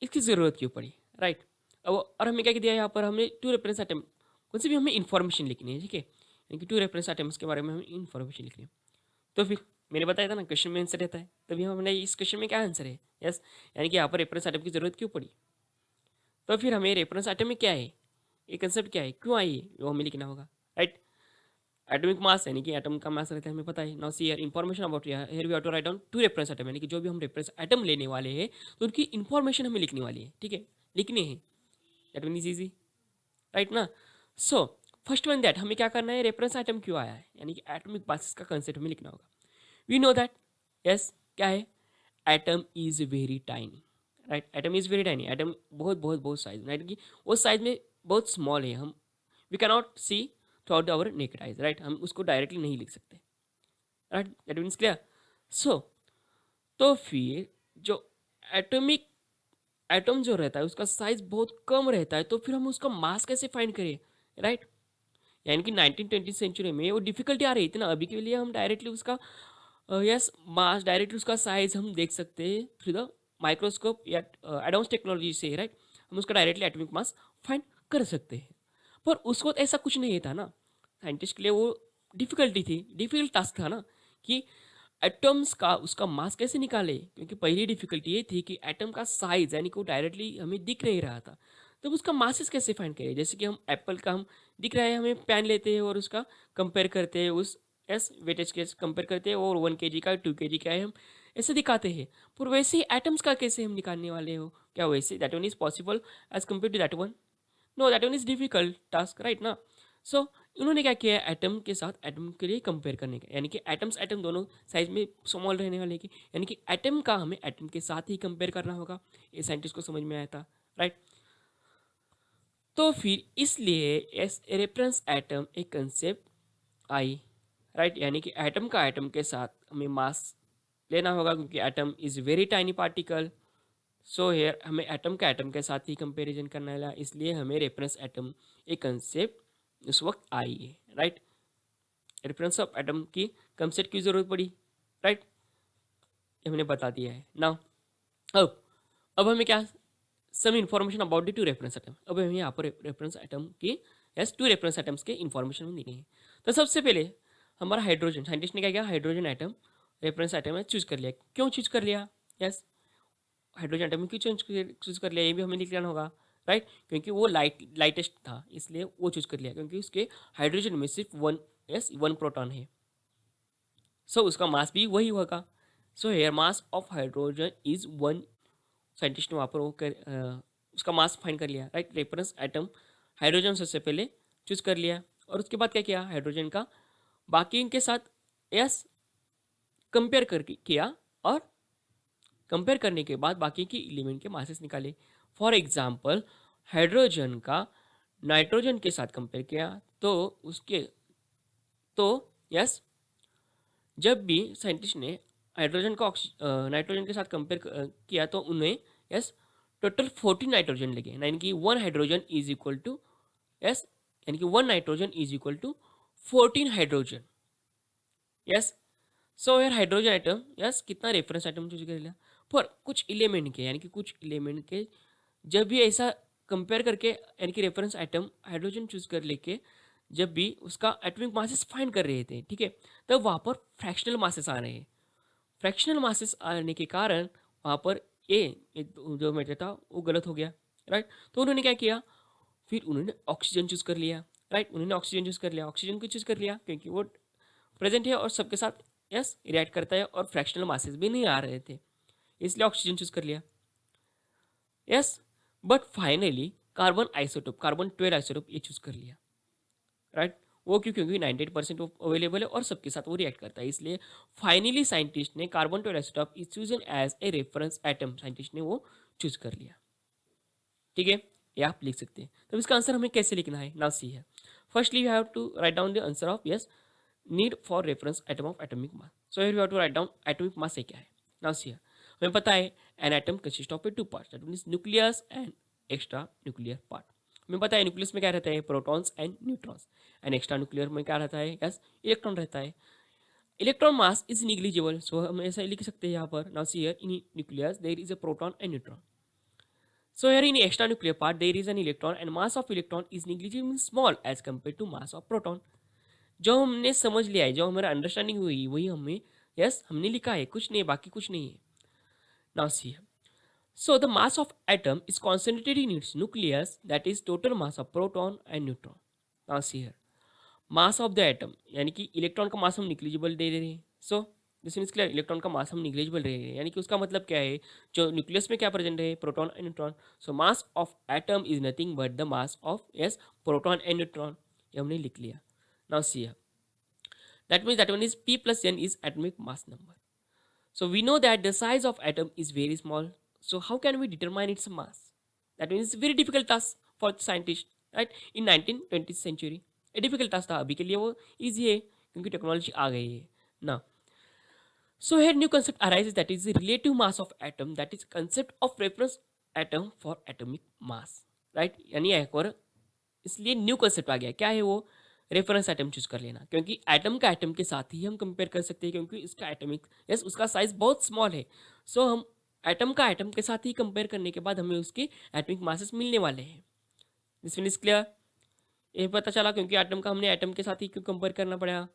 इसकी ज़रूरत क्यों पड़ी, राइट। अब और हमें क्या दिया यहाँ पर, हमने टू रेफरेंस आइटम कौन सी भी हमें इन्फॉर्मेशन लिखनी है, ठीक है, यानी कि टू रेफरेंस आइटम्स के बारे में हमें इन्फॉर्मेशन लिखनी है। तो फिर मैंने बताया था ना क्वेश्चन में आंसर रहता है, तभी हमने इस क्वेश्चन में क्या आंसर है, यस यानी कि यहाँ पर रेफरेंस आइटम की ज़रूरत क्यों पड़ी। तो फिर हमें रेफरेंस आइटम में क्या है, ये कंसेप्ट क्या है, क्यों आई है, वो हमें लिखना होगा, राइट। एटॉमिक मास यानी कि एटम का मास रहता है, हमें पता है। Now see here information about here we have to write down two reference item, यानी कि जो भी हम रेफरेंस आइटम लेने वाले हैं तो उनकी इंफॉर्मेशन हमें लिखनी वाली है, ठीक है, लिखनी है। That mean is easy, right ना। सो फर्स्ट वन दैट हमें क्या करना है, रेफरेंस आइटम क्यों आया है, यानी कि एटॉमिक मास का कंसेप्ट हमें लिखना होगा। वी नो दैट यस क्या है, atom is very tiny, right. Atom is very tiny, atom बहुत बहुत बहुत साइज में, यानी कि वो साइज में बहुत स्मॉल है, हम we can not see through out our naked eyes, right. हम उसको डायरेक्टली नहीं लिख सकते, right, that means clear. So तो फिर जो एटॉमिक एटम जो रहता है उसका साइज बहुत कम रहता है, तो फिर हम उसका मास कैसे फाइंड करें, राइट। यानी कि 1920 सेंचुरी में वो डिफिकल्टी आ रही थी ना, अभी के लिए हम डायरेक्टली उसका यस मास डायरेक्टली उसका साइज हम देख सकते हैं थ्रू द माइक्रोस्कोप या एडवांस टेक्नोलॉजी से, राइट। हम उसका डायरेक्टली एटॉमिक मास फाइंड कर सकते हैं। पर उस वक्त ऐसा कुछ नहीं था ना, साइंटिस्ट के लिए वो डिफिकल्टी थी, डिफिकल्ट टास्क था ना कि एटम्स का उसका मास कैसे निकाले, क्योंकि पहली डिफिकल्टी ये थी कि एटम का साइज यानी कि वो डायरेक्टली हमें दिख नहीं रहा था, तो उसका मासेस कैसे फाइंड करें। जैसे कि हम एप्पल का हम दिख रहा है, हमें पेन लेते हैं और उसका कंपेयर करते हैं, उस एस वेटेज के कंपेयर करते हैं और 1 kg का 2 kg का है हम ऐसे दिखाते हैं। पर वैसे ही एटम्स का कैसे हम निकालने वाले हो, क्या वैसे that one is possible as compare to that one, no that one is difficult task, right ना। सो उन्होंने क्या किया, एटम के साथ एटम के लिए कंपेयर करने का, यानी कि एटम्स एटम दोनों साइज में स्मॉल रहने वाले की, यानी कि एटम का हमें एटम के साथ ही कंपेयर करना होगा, ये साइंटिस्ट को समझ में आया था, राइट। तो फिर इसलिए एस रेफरेंस एटम एक कंसेप्ट आई, राइट, यानी कि एटम का एटम के साथ हमें मास लेना होगा, क्योंकि atom is very tiny particle. So here हमें एटम का एटम के साथ ही कंपैरिजन करना है, इसलिए हमें रेफरेंस एटम एक कंसेप्ट उस वक्त आई है, राइट। रेफरेंस ऑफ एटम की कंसेप्ट की जरूरत पड़ी, राइट, ये हमने बता दिया है। नाउ अब हमें क्या, some information about the two reference atom, अब हमें यहाँ पर रेफरेंस एटम की यस टू रेफरेंस एटम्स के इन्फॉर्मेशन में देनी है। तो सबसे पहले हमारा हाइड्रोजन, साइंटिस्ट ने क्या किया, हाइड्रोजन एटम रेफरेंस एटम में चूज कर लिया। क्यों चूज कर लिया, यस हाइड्रोजन एटम क्यों चूज कर लिया, ये भी हमें लिख लेना होगा, राइट, क्योंकि वो लाइटेस्ट था इसलिए वो चूज कर लिया, क्योंकि उसके हाइड्रोजन में सिर्फ वन प्रोटॉन है, सो उसका मास भी वही होगा। So here mass of hydrogen is 1 scientist ने वहाँ पर उसका मास फाइंड कर लिया, राइट। रेफरेंस एटम हाइड्रोजन सबसे पहले चूज कर लिया, और उसके बाद क्या किया, हाइड्रोजन का बाकी के साथ यस कंपेयर करके किया, और कंपेयर करने के बाद बाकी की एलिमेंट के मासेस निकाले। फॉर एग्जाम्पल हाइड्रोजन का नाइट्रोजन के साथ कंपेयर किया, तो उसके तो यस जब भी साइंटिस्ट ने हाइड्रोजन का नाइट्रोजन के साथ कंपेयर किया, तो उन्हें यस टोटल 14 नाइट्रोजन लगे, यानी कि one hydrogen is equal to yes यानी कि one nitrogen is equal to 14 hydrogen. Yes, so यार हाइड्रोजन आइटम यस कितना रेफरेंस आइटम चूज कर लिया, पर कुछ एलिमेंट के, यानी कि कुछ एलिमेंट के जब भी ऐसा कंपेयर करके, यानी कि रेफरेंस आइटम हाइड्रोजन चूज कर लेके जब भी उसका एटॉमिक मासेस फाइंड कर रहे थे, ठीक है, तब वहाँ पर फ्रैक्शनल मासेस आ रहे हैं। फ्रैक्शनल मासेस आने के कारण वहाँ पर जो मैटर था वो गलत हो गया, राइट। तो उन्होंने क्या किया, फिर उन्होंने ऑक्सीजन चूज कर लिया, राइट। उन्होंने ऑक्सीजन चूज कर लिया, ऑक्सीजन को चूज कर लिया क्योंकि वो प्रेजेंट है और सबके साथ यस रिएक्ट करता है, और फ्रैक्शनल मासेस भी नहीं आ रहे थे, इसलिए ऑक्सीजन चूज कर लिया। Yes, but finally carbon isotope, carbon 12 isotope ये चूज कर लिया, राइट। वो क्यों, क्योंकि 98% अवेलेबल है और सबके साथ वो रिएक्ट करता है, इसलिए फाइनली साइंटिस्ट ने carbon 12 isotope is chosen as a reference atom, scientist ने वो चूज कर लिया, ठीक है। ये आप लिख सकते हैं। तो इसका आंसर हमें कैसे लिखना है, नाउ सी है। Firstly you have to write down the answer of yes need for reference atom of atomic mass. So here you have to write down atomic mass है क्या है। नाउ सी है, हमें पता है an atom consist of a two parts, that means nucleus and extra nuclear part. हमें पता है न्यूक्लियस में क्या रहता है, protons and neutrons, and extra nuclear में क्या रहता है, यस इलेक्ट्रॉन रहता है। Electron mass is negligible, so हम ऐसा लिख सकते हैं यहाँ पर। Now see here in nucleus there is a proton and neutron. So here in extra nuclear part there is an electron and mass of electron is negligibly small as compared to mass of proton. जो हमने समझ लिया है, जो हमारा अंडरस्टैंडिंग हुई वही हमें यस हमने लिखा है, कुछ नहीं, बाकी कुछ नहीं है। Now C, so the mass of atom is concentrated in its nucleus, that is total mass of proton and neutron. Now see here, mass of the atom, यानी कि इलेक्ट्रॉन का मास हम निग्लिजिबल दे रहे हैं। So this means clear, electron का मास हम निग्लिजिबल रहे हैं, यानी कि उसका मतलब क्या है, जो न्यूक्लियस में क्या प्रेजेंट है, proton and neutron. So mass of atom is nothing but the mass of yes proton and neutron, ये हमने लिख लिया। Now C, that means that one is p plus n is atomic mass number. So we know that the size of atom is very small. So how can we determine its mass? That means it's a very difficult task for scientists, right? In 19th century, a difficult task था, अभी के लिए वो easy है क्योंकि टेक्नोलॉजी आ गई है ना। So here new concept arises, that is the relative mass of atom, that is concept of reference atom for atomic mass, right? यानी एक और इसलिए न्यू कंसेप्ट आ गया, क्या है वो, रेफरेंस एटम चूज कर लेना, क्योंकि एटम का एटम के साथ ही हम कंपेयर कर सकते हैं, क्योंकि इसका एटमिक यस उसका साइज बहुत स्मॉल है। सो हम एटम का एटम के साथ ही कंपेयर करने के बाद हमें उसके एटमिक मासेस मिलने वाले हैं। दिस मीन इज क्लियर, ये पता चला क्योंकि एटम का हमने एटम के साथ ही क्यों कंपेयर करना पड़ा,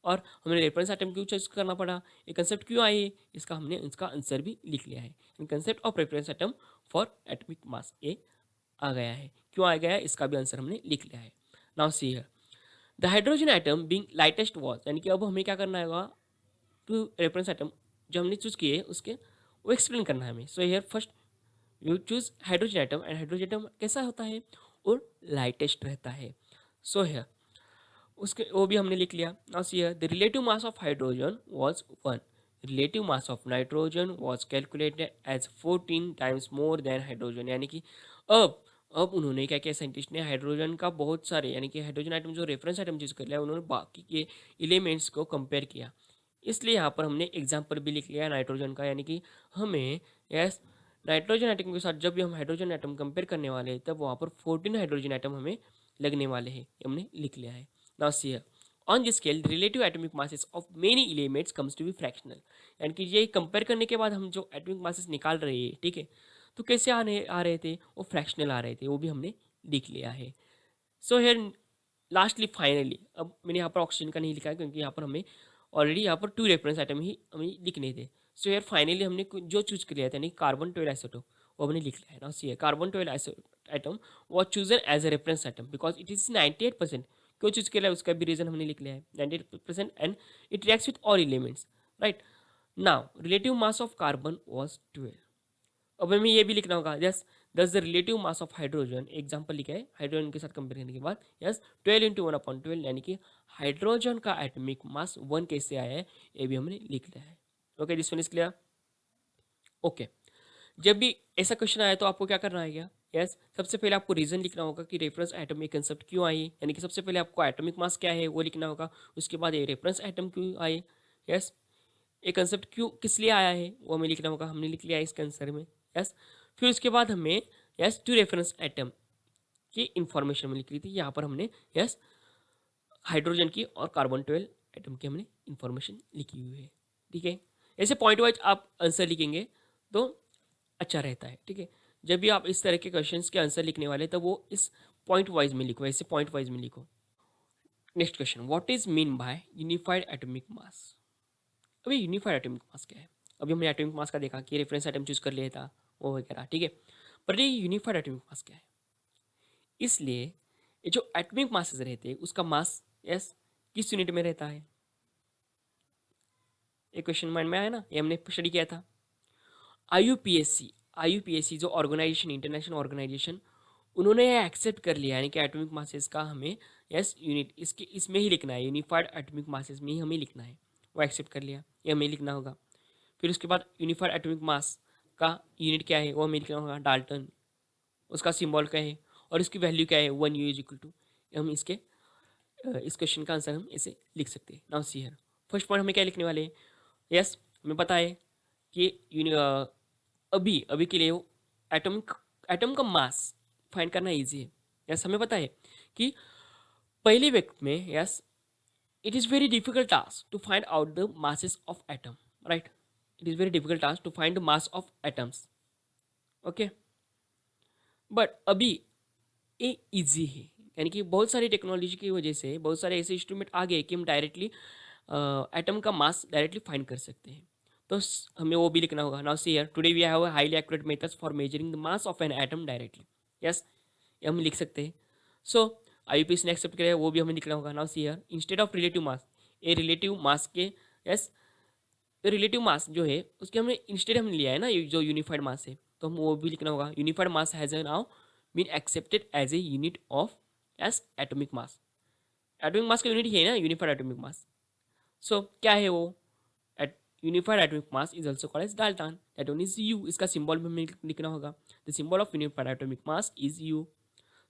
और हमें रेफरेंस एटम क्यों चूज करना पड़ा, ये कंसेप्ट क्यों आई, इसका हमने इसका आंसर भी लिख लिया है। Concept of reference atom for atomic mass ये आ गया है, क्यों आ गया है इसका भी आंसर हमने लिख लिया है। Now see here, the hydrogen atom being lightest was, यानी कि अब हमें क्या करना होगा, टू रेफरेंस एटम जो हमने चूज किए उसके वो एक्सप्लेन करना है हमें। So here first you choose hydrogen atom, and hydrogen atom कैसा होता है, और लाइटेस्ट रहता है। सो हियर उसके वो भी हमने लिख लिया। Now see here, the relative mass of hydrogen was 1, relative mass of nitrogen was calculated as 14 times more than hydrogen, यानी कि अब उन्होंने क्या किया, साइंटिस्ट ने हाइड्रोजन का बहुत सारे, यानी कि हाइड्रोजन आइटम जो रेफरेंस आइटम चूज कर लिया, उन्होंने बाकी के एलिमेंट्स को कंपेयर किया। इसलिए यहाँ पर हमने एग्जाम्पल भी लिख लिया नाइट्रोजन का, यानी कि हमें यस नाइट्रोजन आइटम के साथ जब भी हम हाइड्रोजन आइटम कंपेयर करने वाले हैं, तब वहाँ पर 14 हाइड्रोजन आइटम हमें लगने वाले हैं, ये हमने लिख लिया है। Now see here, on this scale relative atomic masses of many elements comes to be fractional, यानी कि ये कंपेयर करने के बाद हम जो एटॉमिक मासेस निकाल रहे हैं, ठीक है, तो कैसे आ रहे थे, वो फ्रैक्शनल आ रहे थे, वो भी हमने लिख लिया है। सो हेयर लास्टली फाइनली, अब मैंने यहाँ पर ऑक्सीजन का नहीं लिखा है क्योंकि यहाँ पर हमें ऑलरेडी यहाँ पर 2 रेफरेंस आइटम ही हमें लिखने थे। सो हेयर फाइनली हमने जो चूज कर लिया था, यानी कार्बन 12 आइसोटोप, वो हमने लिख लिया है। ना see carbon 12 atom was chosen as a reference atom because it is 98%, क्यों चूज किया उसका भी रीजन हमने लिख लिया है, 98%, and it reacts with all elements, right. Now relative mass of carbon was 12, अब हमें ये भी लिखना होगा, यस दस the relative mass of hydrogen, example लिखा है हाइड्रोजन के साथ कंपेयर करने के बाद, यस 12 × 1/12, यानी कि हाइड्रोजन का एटॉमिक मास 1 कैसे आया है ये भी हमने लिख लिया है। Okay, this one is clear. Okay, जब भी ऐसा क्वेश्चन आया तो आपको क्या करना है क्या, यस सबसे पहले आपको रीजन लिखना होगा कि रेफरेंस एटम ये कंसेप्ट क्यों आई, यानी कि सबसे पहले आपको एटॉमिक मास क्या है वो लिखना होगा। उसके बाद ये रेफरेंस एटम क्यों आए, यस ये कंसेप्ट क्यों किस लिए आया है वो हमें लिखना होगा, हमने लिख लिया है इसके आंसर में, यस। फिर उसके बाद हमें यस टू रेफरेंस एटम की इंफॉर्मेशन में लिख रही थी, यहाँ पर हमने यस हाइड्रोजन की और कार्बन 12 एटम की हमने इंफॉर्मेशन लिखी हुई है। ठीक है, ऐसे पॉइंट वाइज आप आंसर लिखेंगे तो अच्छा रहता है। ठीक है, जब भी आप इस तरह के क्वेश्चंस के आंसर लिखने वाले तो वो इस पॉइंट वाइज में लिखो, ऐसे पॉइंट वाइज में लिखो। Next question, what is mean bye unified atomic मास। अभी यूनिफाइड एटॉमिक मास क्या है, अभी हमने एटॉमिक मास का देखा कि रेफरेंस एटम चूज कर लिया था वो वगैरह, ठीक है। पर ये यूनिफाइड एटॉमिक मास क्या है, इसलिए ये जो एटॉमिक मासेस रहते हैं उसका मास यस किस यूनिट में रहता है, एक क्वेश्चन माइंड में आया ना, ये हमने स्टडी किया था। आईयूपीएससी, आईयूपीएससी जो ऑर्गेनाइजेशन, इंटरनेशनल ऑर्गेनाइजेशन, उन्होंने एक्सेप्ट कर लिया, यानी कि एटॉमिक मासेस का हमें यस यूनिट इसके इसमें ही लिखना है, यूनिफाइड एटॉमिक मासेस में ही हमें लिखना है, वो एक्सेप्ट कर लिया, ये हमें लिखना होगा। फिर उसके बाद यूनिफाइड एटॉमिक मास का यूनिट क्या है वो हमें लिखना होगा, डाल्टन, उसका सिंबल क्या है और इसकी वैल्यू क्या है, 1 U = 2। हम इसके इस क्वेश्चन का आंसर हम ऐसे लिख सकते हैं। Now see here, first point हमें क्या लिखने वाले हैं, यस हमें पता है कि अभी अभी के लिए एटॉमिक एटम का मास फाइंड करना इजी है। यस हमें पता है कि पहले व्यक्त में yes it is very difficult task to find out the masses of atom, right? It is very difficult task to find the mass of atoms, okay? but अभी ये इजी है, यानी कि बहुत सारी टेक्नोलॉजी की वजह से बहुत सारे ऐसे इंस्ट्रूमेंट आ गए कि हम डायरेक्टली एटम का मास डायरेक्टली फाइंड कर सकते हैं। तो हमें वो भी लिखना होगा। Now see here, today we have a highly accurate methods for measuring the mass of an atom directly, yes ये हम लिख सकते हैं। सो आईयूपीएस ने एक्सेप्ट किया है, वो भी हमें लिखना होगा। Now see here, instead of relative mass, a relative mass के यस रिलेटिव मास जो है उसके हमने इंस्टेड हम लिया है ना, ये जो यूनिफाइड मास है, तो हम वो भी लिखना होगा। Unified mass has now been accepted as a unit of as atomic mass, atomic mass का यूनिट है ना यूनिफाइड एटॉमिक मास। सो क्या है वो, at unified atomic mass is also called as Dalton, that one is U, इसका सिंबल भी हमें लिखना होगा। The symbol of unified atomic mass is U.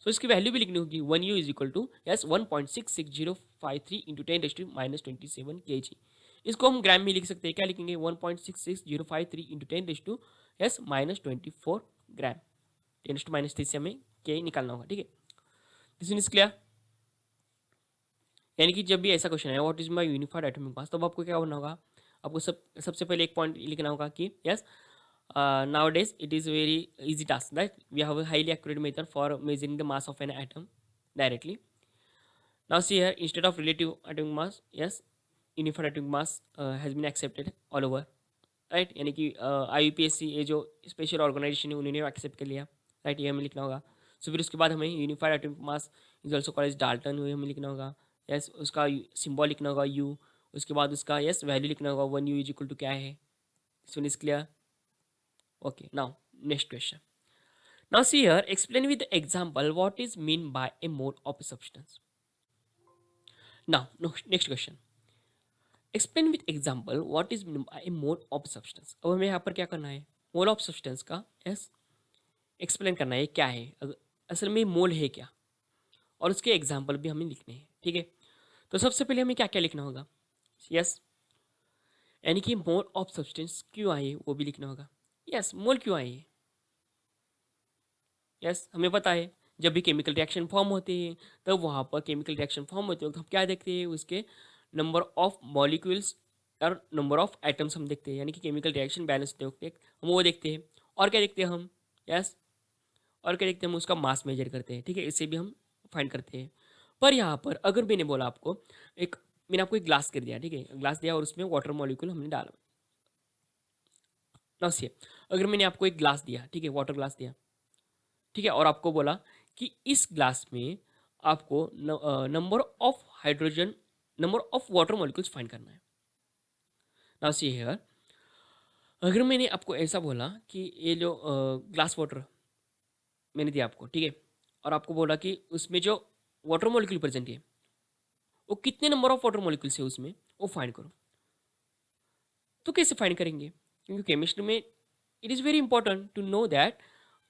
So इसकी वैल्यू भी लिखनी होगी, 1 U = यस 1.66053 इंटू 10⁻27 kg। इसको हम ग्राम में लिख सकते हैं, क्या लिखेंगे 1.66053 इंटू 10⁻24 ग्राम, 10⁻³ से हमें के निकालना होगा। ठीक है, दिस इज क्लियर। यानी कि जब भी ऐसा क्वेश्चन है what is my unified atomic मास, तब आपको क्या करना होगा, आपको सबसे पहले एक पॉइंट लिखना होगा कि yes nowadays it is very easy task that we have a highly accurate method for measuring the mass of an atom directly. Now see here, instead of relative atomic mass, yes unified atomic mass has been accepted all over, right, यानी कि आईयूपीएससी ये जो स्पेशल ऑर्गेनाइजेशन है उन्होंने एक्सेप्ट कर लिया, राइट, ये हमें लिखना होगा। सो फिर उसके बाद हमें unified atomic mass is also called as Dalton, वो हमें लिखना होगा। यस उसका सिंबल लिखना होगा यू, उसके बाद उसका यस वैल्यू लिखना होगा 1 U = क्या है, this one is clear. Okay, now next question. Now see here, explain with example what is mean bye A mode of substance. Now next question, explain with example what is mean bye A mode of substance. अब हमें यहाँ पर क्या करना है, मोड ऑफ सब्सटेंस का यस एक्सप्लेन करना है क्या है, असल में मोल है क्या, और उसके एग्जाम्पल भी हमें लिखने हैं। ठीक है, तो सबसे पहले हमें क्या क्या लिखना होगा, यस यानी कि मोल ऑफ सब्सटेंस क्यों आई वो भी लिखना होगा। यस मोल क्यों आई है, यस हमें पता है जब भी केमिकल रिएक्शन फॉर्म होते हैं तब वहाँ पर केमिकल रिएक्शन फॉर्म होते हैं तो हम क्या देखते हैं, उसके नंबर ऑफ मॉलिक्यूल्स और नंबर ऑफ एटम्स हम देखते हैं, यानी कि केमिकल रिएक्शन बैलेंस होते हैं हम वो देखते हैं। और क्या देखते हैं हम, यस और क्या देखते हैं हम, उसका मास मेजर करते हैं। ठीक है, इससे भी हम फाइंड करते हैं। पर यहाँ पर अगर मैंने बोला आपको एक, मैंने आपको एक ग्लास कर दिया, ठीक है ग्लास दिया और उसमें वाटर मॉलिक्यूल हमने डाला, ना सी अगर मैंने आपको एक ग्लास दिया, ठीक है वाटर ग्लास दिया, ठीक है, और आपको बोला कि इस ग्लास में आपको number of hydrogen, number of water molecules find करना है। नाउ सी हियर, अगर मैंने आपको ऐसा बोला कि ये जो ग्लास वाटर मैंने दिया आपको, ठीक है, और आपको बोला कि उसमें जो वाटर मॉलिक्यूल प्रेजेंट है वो कितने नंबर ऑफ वाटर मॉलिक्यूल्स है उसमें, वो फाइंड करो। तो कैसे फाइंड करेंगे? क्योंकि केमिस्ट्री में it is very important to know that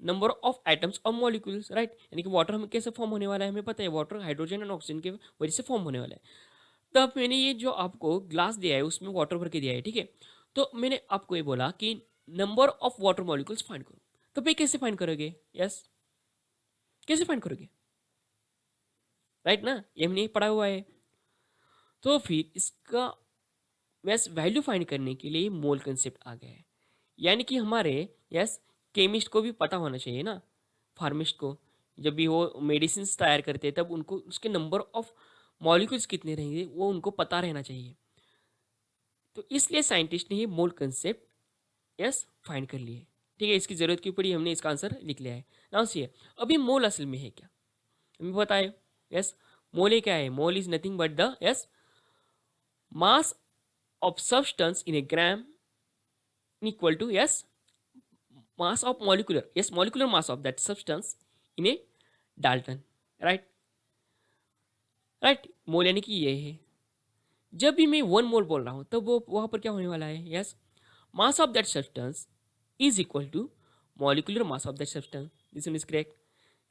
number of atoms और मॉलिक्यूल्स, राइट। यानी कि वाटर हमें कैसे फॉर्म होने वाला है, हमें पता है वाटर हाइड्रोजन एंड ऑक्सीजन के वजह से फॉर्म होने वाला है। तब मैंने ये जो आपको ग्लास दिया है उसमें वाटर भर के दिया है, ठीक है। तो मैंने आपको ये बोला कि number of water molecules find करो। तो भाई कैसे फाइंड करोगे? यस, कैसे फाइंड करोगे, राइट ना, ये हमने पढ़ा हुआ है। तो फिर इसका वैस वैल्यू फाइंड करने के लिए मोल कंसेप्ट आ गया है। यानी कि हमारे, यस, केमिस्ट को भी पता होना चाहिए ना, फार्मिस्ट को, जब भी वो मेडिसिन तैयार करते हैं तब उनको उसके नंबर ऑफ मॉलिक्यूल्स कितने रहेंगे वो उनको पता रहना चाहिए। तो इसलिए साइंटिस्ट ने ये मोल कंसेप्ट, यस, फाइंड कर लिए। ठीक है, इसकी ज़रूरत क्यों पड़ी, हमने इसका आंसर लिख लिया है। नाउ सी, अभी मोल असल में है क्या, हमें पता है। यस, मोल क्या है? Mole is nothing but the, yes, mass of substance in A gram equal to, yes, mass of molecular, yes, molecular mass of that substance in a Dalton, right, right। मोल यानी कि ये है। जब भी मैं 1 मोल बोल रहा हूँ तब वो वहाँ पर क्या होने वाला है? Yes, mass of that substance is equal to molecular mass of that substance. This one is correct.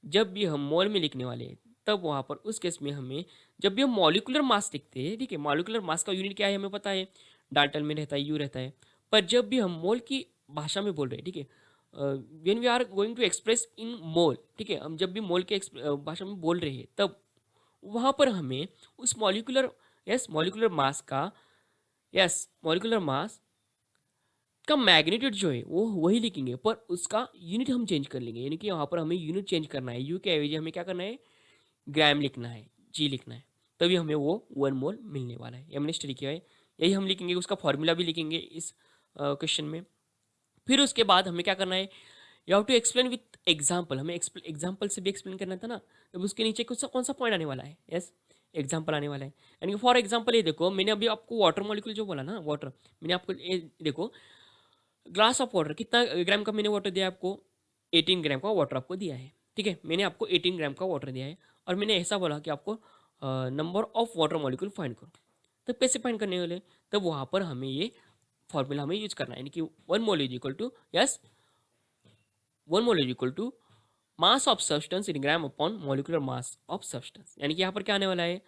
जब भी हम मोल में लिखने वाले हैं तब वहाँ पर उस केस में हमें, जब भी हम मॉलिकुलर मास लिखते हैं, ठीक है, मॉलिकुलर मास का यूनिट क्या है हमें पता है, डाल्टन में रहता है, यू रहता है। पर जब भी हम मोल की भाषा में बोल रहे हैं, ठीक है, when we are going to express in mole, ठीक है, हम जब भी मोल के भाषा में बोल रहे हैं तब वहाँ पर हमें उस मॉलिकुलर, यस, मॉलिकुलर मास का, यस, मॉलिकुलर मास का मैग्नीट्यूड जो है वो वही लिखेंगे, पर उसका यूनिट हम चेंज कर लेंगे। यानी कि यहाँ पर हमें यूनिट चेंज करना है, यू के एवज हमें क्या करना है, ग्राम लिखना है, जी लिखना है, तभी हमें वो 1 मोल मिलने वाला है। ये हमने स्टडी किया है, यही हम लिखेंगे, उसका फॉर्मूला भी लिखेंगे इस क्वेश्चन में। फिर उसके बाद हमें क्या करना है, you have to explain with example. हमें एग्जाम्पल से भी एक्सप्लेन करना था ना, तब उसके नीचे कौन सा पॉइंट आने वाला है? यस, एग्जाम्पल आने वाला है। यानी कि फॉर एग्जाम्पल ये देखो, मैंने अभी आपको वाटर मॉलिक्यूल जो बोला ना, वाटर, मैंने आपको ये देखो, ग्लास ऑफ वाटर, कितना ग्राम का मैंने वाटर दिया आपको? 18 ग्राम का वाटर आपको दिया है, ठीक है, मैंने आपको 18 ग्राम का वाटर दिया है, और मैंने ऐसा बोला कि आपको number of water molecule find करो। तब कैसे फाइंड करने वाले? तब वहाँ पर हमें ये फॉर्मूला हमें यूज करना है, यानी कि 1 mole is equal to, yes, 1 mole is equal to mass of substance in gram upon molecular mass of substance. यानी कि यहाँ पर क्या आने वाला है,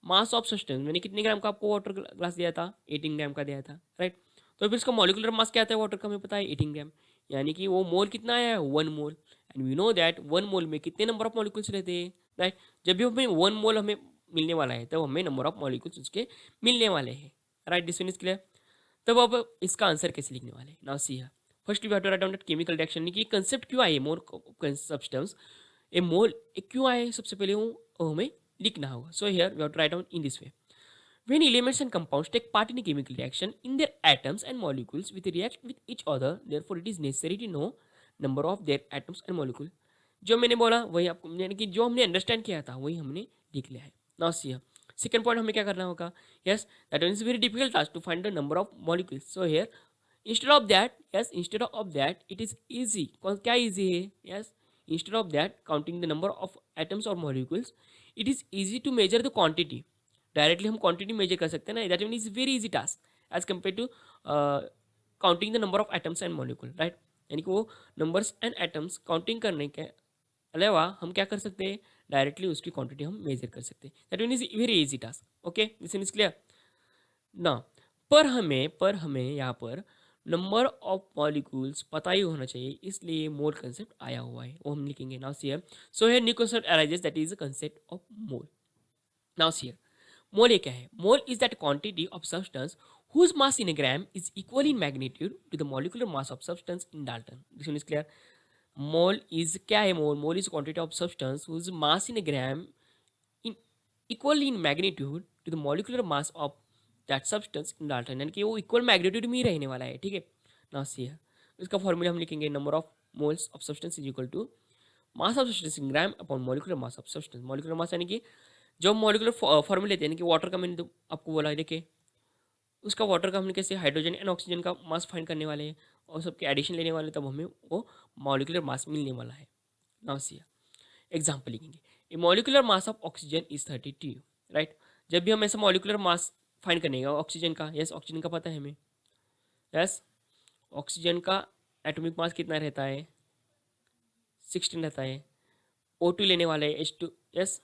मास ऑफ सब्सटेंस, मैंने कितने ग्राम का आपको वाटर ग्लास दिया था? 18 ग्राम का दिया था, राइट। तो फिर इसका मॉलिकुलर मास क्या आता है वाटर का, हमें पता है 18 ग्राम। यानी कि वो मोल कितना आया है? 1 मोल। एंड वी नो दैट 1 मोल में कितने नंबर ऑफ मॉलिक्यूल्स रहते हैं, राइट। जब भी हमें 1 मोल हमें मिलने वाला है तब हमें नंबर ऑफ मॉलिक्यूल्स उसके मिलने वाले हैं, right. This one is clear. तब अब इसका आंसर कैसे लिखने वाले? Now see, first we have to write down that chemical reaction की कंसेप्ट क्यों आई है, मोल सब्सटेंस, ए मोल क्यों आए, सबसे पहले वो हमें लिखना होगा। So here we have to write down in this way, when elements and compounds take part in a chemical reaction in their atoms and molecules with react with each other, therefore it is necessary to know number of their atoms and molecule। जो मैंने बोला वही आपको, यानी कि जो हमने अंडरस्टैंड किया था वही हमने लिख लिया है। नाउ सी, सेकंड पॉइंट हमें क्या करना होगा? Yes, that is very difficult task to find the number of molecules. So here instead of that, yes, instead of that it is easy. क्या ईजी है? Yes, instead of that counting the number of atoms और molecules, it is easy to measure the quantity. Directly हम क्वांटिटी मेजर कर सकते हैं ना, that mean is very easy task as compare to counting the number of atoms and molecule, right. यानी कि वो नंबर्स एंड एटम्स काउंटिंग करने के अलावा हम क्या कर सकते हैं, डायरेक्टली उसकी क्वांटिटी हम मेजर कर सकते हैं, that mean is very easy task. Okay, this is clear ना। पर हमें यहाँ पर नंबर ऑफ मॉलिक्यूल्स पता ही होना चाहिए, इसलिए मोल कंसेप्ट आया हुआ है, वो हम लिखेंगे। Now see, so here new concept arises, that is the concept of mole. Now see, mole ये क्या है? Mole is that quantity of substance whose mass in a gram is equal in magnitude to the molecular mass of substance in Dalton। This one is clear। Mole is क्या है? Mole is quantity of substance whose mass in a gram in equal in magnitude to the molecular mass of that substance in Dalton। यानी कि वो इक्वल मैग्नीट्यूड में ही रहने वाला है, ठीक है ना। सी, इसका फॉर्मूला हम लिखेंगे, number of moles of substance is equal to mass of substance in gram upon molecular mass of substance. Molecular mass यानी कि जो मॉलिकुलर फॉर्मूले लेते हैं, यानी कि वाटर का मैंने तो आपको बोला है, देखिए उसका वाटर का हमने कैसे हाइड्रोजन एंड ऑक्सीजन का मास फाइंड करने वाले हैं, और सबके एडिशन लेने वाले, तब हमें वो मॉलिक्यूलर मास मिलने वाला है। नाउ सी एग्जाम्पल लिखेंगे। A molecular mass of oxygen is 32, right. जब भी हम ऐसा मॉलिक्यूलर मास फाइंड करने का ऑक्सीजन का, यस ऑक्सीजन का पता है हमें, यस ऑक्सीजन का एटॉमिक मास कितना रहता है, 16 रहता है। O2 लेने वाले है H2, yes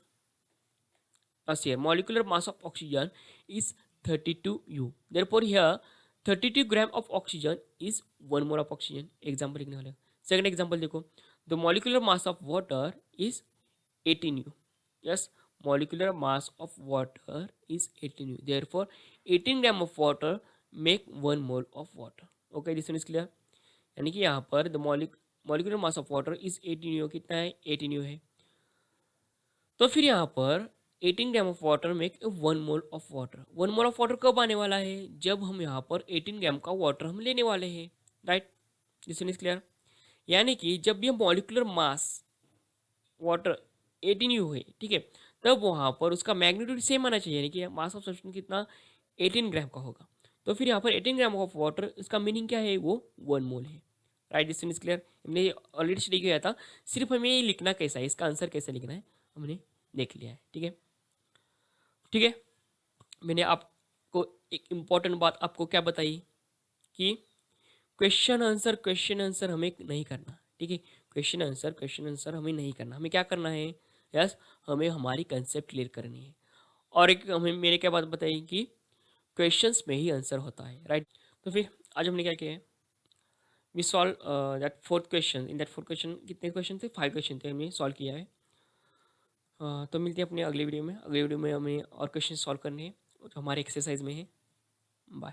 here molecular mass of oxygen is 32 U. Therefore here 32 gram of oxygen is 1 mole of oxygen. Example लिखने वाले। Second example देखो, the molecular mass of water is 18U. Yes, molecular mass of water is 18U. Therefore 18 gram of water make 1 mole of water. Okay, this one is clear. यानी कि यहाँ पर the molecular mass of water is 18U, कितना है 18U है। तो फिर यहाँ पर 18 gram of water make 1 mole of water. 1 mole of water कब आने वाला है, जब हम यहाँ पर 18 ग्राम का वाटर हम लेने वाले हैं, राइट। This is clear. यानी कि जब भी हम मॉलिकुलर मास वाटर 18U है, ठीक है, तब वहाँ पर उसका मैग्नीट्यूड सेम आना चाहिए, यानी कि मास ऑफ सब्सटेंस कितना 18 ग्राम का होगा। तो फिर यहाँ पर 18 ग्राम ऑफ वाटर, इसका मीनिंग क्या है, वो 1 मोल है, राइट। This is clear. हमने ऑलरेडी स्टडी किया था, सिर्फ हमें ये लिखना कैसा है, इसका आंसर कैसे लिखना है हमने देख लिया है, ठीक है। ठीक है, मैंने आपको एक इम्पॉर्टेंट बात आपको क्या बताई कि क्वेश्चन आंसर हमें नहीं करना, ठीक है। क्वेश्चन आंसर हमें नहीं करना, हमें क्या करना है, यस हमें हमारी कंसेप्ट क्लियर करनी है। और एक हमें मेरे क्या बात बताई कि क्वेश्चंस में ही आंसर होता है, राइट। तो फिर आज हमने क्या किया है, we solve that fourth question. In that fourth question कितने क्वेश्चन थे, 5 क्वेश्चन थे, हमने सॉल्व किया है। तो मिलते हैं अपने अगले वीडियो में। अगले वीडियो में हमें और क्वेश्चन सॉल्व करने हैं जो हमारे एक्सरसाइज में है। बाय।